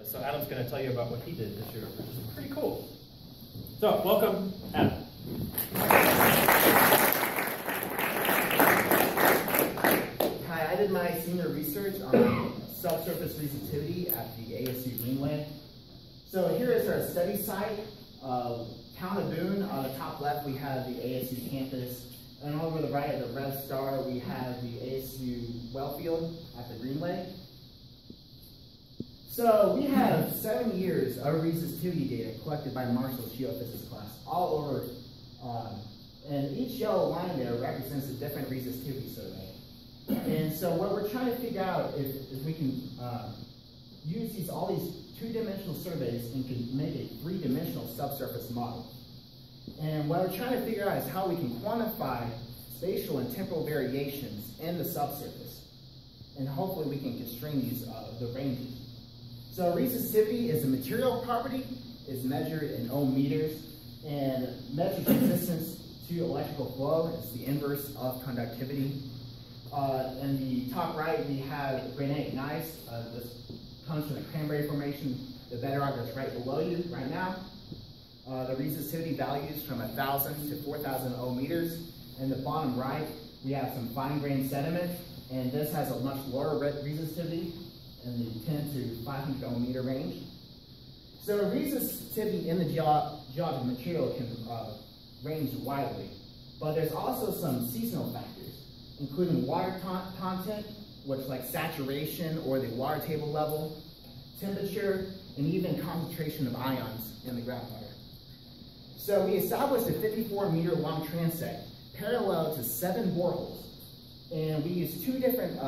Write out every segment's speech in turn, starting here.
So Adam's going to tell you about what he did this year, which is pretty cool. So welcome, Adam. Hi, I did my senior research on subsurface resistivity at the ASU Greenway. So here is our study site. Town of Boone, on the top left we have the ASU campus, and over the right at the red star we have the ASU well field at the Greenway. So we have 7 years of resistivity data collected by Marshall's geophysics class all over, and each yellow line there represents a different resistivity survey. And so what we're trying to figure out is if we can use all these two-dimensional surveys and can make a three-dimensional subsurface model. And what we're trying to figure out is how we can quantify spatial and temporal variations in the subsurface. And hopefully we can constrain these, the ranges. So resistivity is a material property, is measured in ohm meters, and measures resistance to electrical flow. It's the inverse of conductivity. In the top right, we have granitic gneiss. This comes from the Cranberry Formation. The bedrock is right below you right now. The resistivity values from 1,000 to 4,000 ohm meters. In the bottom right, we have some fine-grained sediment, and this has a much lower resistivity in the 10 to 500 ohm meter range. So resistivity in the geologic material can range widely, but there's also some seasonal factors, including water content, which like saturation or the water table level, temperature, and even concentration of ions in the groundwater. So we established a 54-meter long transect parallel to 7 boreholes, and we used 2 different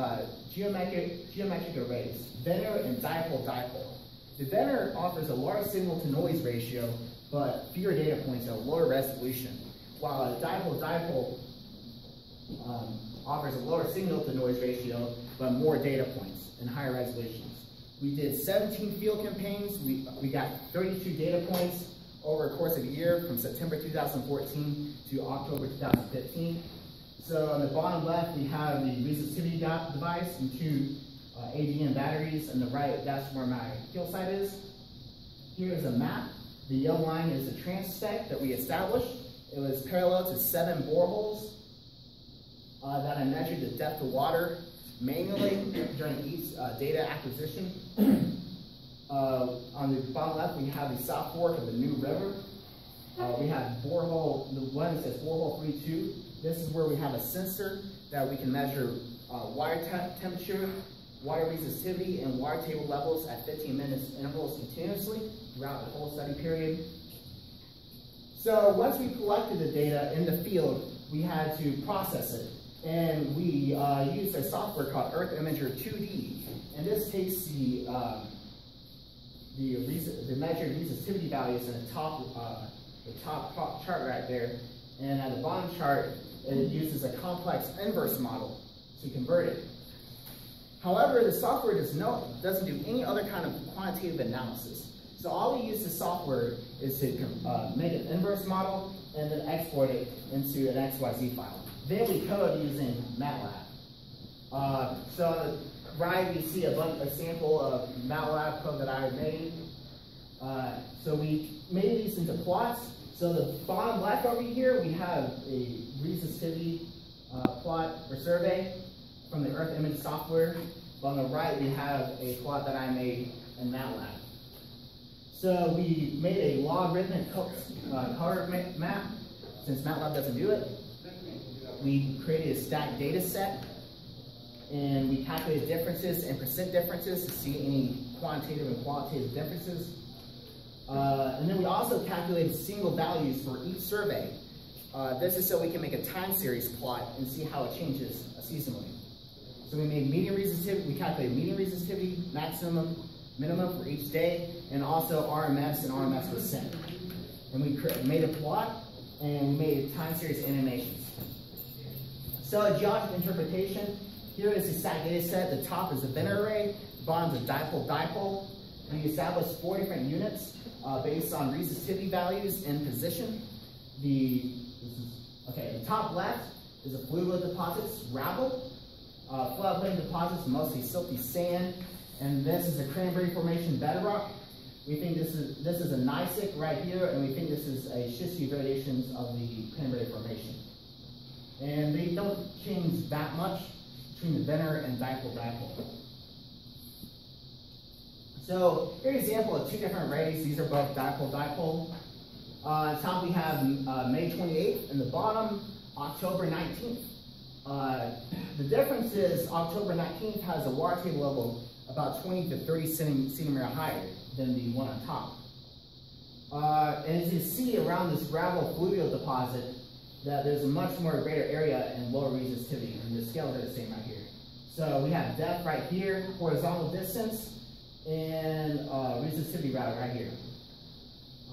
geometric arrays, Venner and dipole-dipole. The Venner offers a large signal-to-noise ratio, but fewer data points at a lower resolution, while a dipole-dipole offers a lower signal-to-noise ratio, but more data points and higher resolutions. We did 17 field campaigns. We got 32 data points over a course of a year from September 2014 to October 2015. So on the bottom left, we have the resistivity device and 2 AGM batteries. On the right, that's where my field site is. Here is a map. The yellow line is the transect that we established. It was parallel to 7 boreholes that I measured the depth of water manually during each data acquisition. On the bottom left, we have the South Fork of the New River. We have borehole, the one that says borehole 32. This is where we have a sensor that we can measure water temperature, water resistivity, and water table levels at 15-minute intervals continuously throughout the whole study period. So once we collected the data in the field, we had to process it. And we used a software called Earth Imager 2D. And this takes the measured resistivity values in the top chart right there. And at the bottom chart, it uses a complex inverse model to convert it. However, the software doesn't do any other kind of quantitative analysis. So all we use the software is to make an inverse model and then export it into an XYZ file. Then we code using MATLAB. So on the right, we see a sample of MATLAB code that I made. So we made these into plots. So the bottom left over here, we have a resistivity plot or survey from the Earth Image software. But on the right, we have a plot that I made in MATLAB. So we made a logarithmic color map, since MATLAB doesn't do it. We created a stacked data set, and we calculated differences and percent differences to see any quantitative and qualitative differences. And then we also calculated single values for each survey. This is so we can make a time series plot and see how it changes seasonally. So we made median resistivity, we calculated median resistivity, maximum, minimum for each day, and also RMS and RMS percent. And we made a plot, and we made time series animations. So a geologic interpretation, here is the stacked data set. The top is the Venner array, the bottom is a dipole-dipole. We established 4 different units based on resistivity values and position. The top left is a fluvial deposits, gravel. Floodplain deposits, mostly silty sand, and this is the Cranberry Formation bedrock. We think this is a gneissic right here, and we think this is a schistous variations of the Cranberry Formation. And they don't change that much between the venter and dipole. So here's an example of two different rays. These are both dipole. On top we have May 28th, and the bottom October 19th. The difference is October 19th has a water table level about 20 to 30 centimeters higher than the one on top. And as you see around this gravel fluvial deposit, that there's a much more greater area and lower resistivity, and the scales are the same right here. So we have depth right here, horizontal distance, and resistivity rather right here.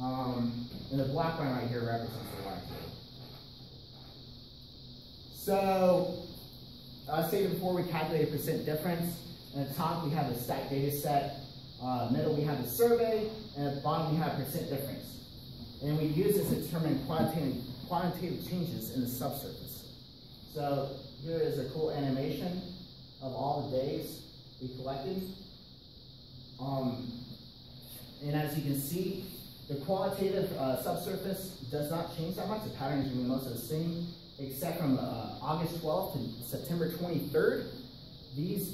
And the black line right here represents the water table. So, I stated before, we calculated percent difference. At the top, we have a stacked data set. Middle, we have a survey. And at the bottom, we have percent difference. And we use this to determine quantitative changes in the subsurface. So, here is a cool animation of all the days we collected. And as you can see, the qualitative subsurface does not change that much. The patterns remain most of the same, except from August 12th to September 23rd. These,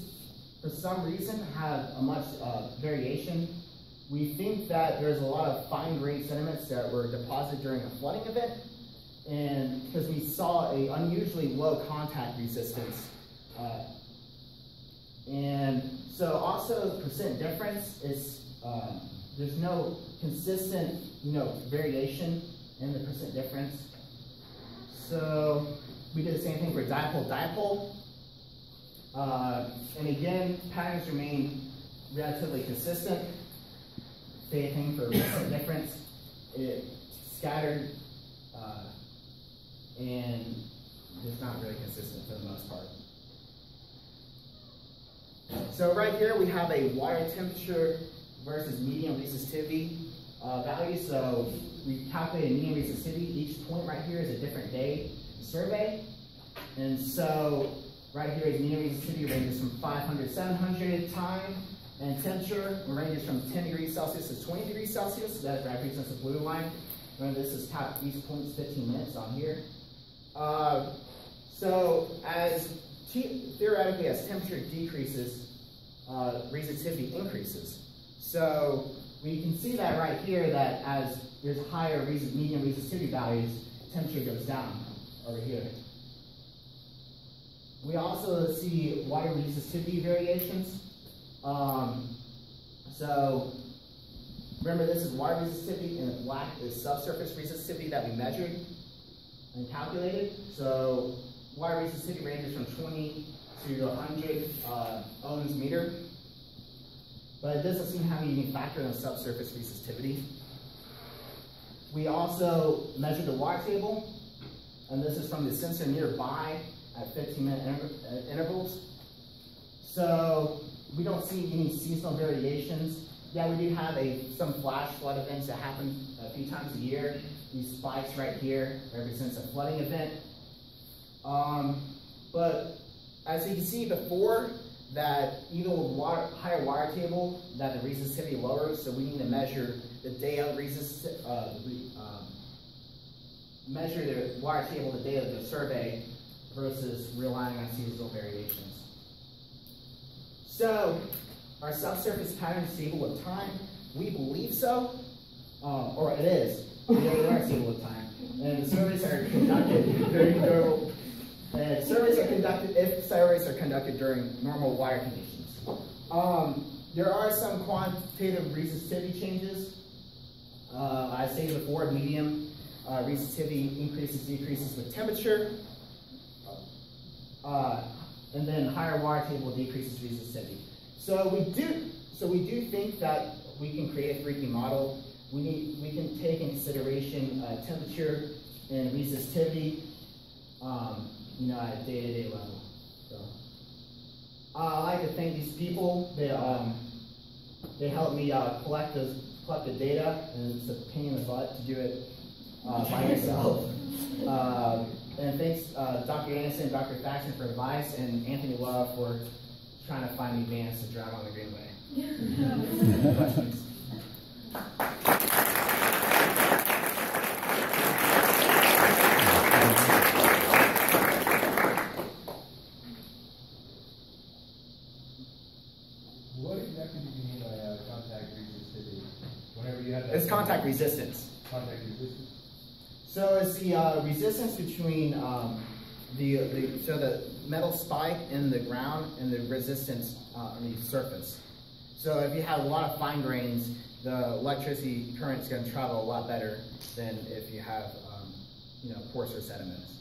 for some reason, have a much variation. We think that there's a lot of fine-grained sediments that were deposited during a flooding event, and because we saw an unusually low contact resistance. And so also percent difference is, there's no consistent, variation in the percent difference. So we did the same thing for dipole. And again, patterns remain relatively consistent. Same thing for percent difference. It scattered and it's not really consistent for the most part. So right here we have a water temperature versus medium resistivity value. So we calculated medium resistivity. Each point right here is a different day survey. And so right here is medium resistivity, ranges from 500, 700 time, and temperature ranges from 10 degrees Celsius to 20 degrees Celsius. That represents the blue line. Remember, this is each point's 15 minutes on here. So theoretically, as temperature decreases, resistivity increases. So we can see that right here, that as there's higher medium resistivity values, temperature goes down over here. We also see water resistivity variations. So remember, this is water resistivity, and the black is subsurface resistivity that we measured and calculated. So water resistivity ranges from 20 to 100 ohms meter. But it doesn't seem to have any factor in the subsurface resistivity. We also measured the water table, and this is from the sensor nearby at 15-minute intervals. So we don't see any seasonal variations. Yeah, we do have some flash flood events that happen a few times a year. These spikes right here represents a flooding event. But as you can see before, that even with higher water table, that the resistivity lowers, so we need to measure the day of measure the water table the day of the survey versus relying on seasonal variations. So, are subsurface patterns stable with time? We believe so, or it is. They are stable with time, and surveys are conducted during if surveys are conducted during normal water conditions. There are some quantitative resistivity changes. I stated before, medium resistivity increases, decreases with temperature, and then higher water table decreases resistivity. So we do think that we can create a 3D model. We can take into consideration temperature and resistivity, at a day-to-day level. So, I'd like to thank these people. They helped me collect the data, and it's a pain in the butt to do it by yourself. And thanks Dr. Anderson and Dr. Faxon for advice, and Anthony Love for trying to find me vans to drive on the Greenway. Questions? What exactly do you mean by contact resistivity? Whenever you have that. It's contact resistance. Contact resistance. So it's the resistance between the metal spike in the ground and the resistance on the surface. So if you have a lot of fine grains, the electricity current is going to travel a lot better than if you have coarser sediments.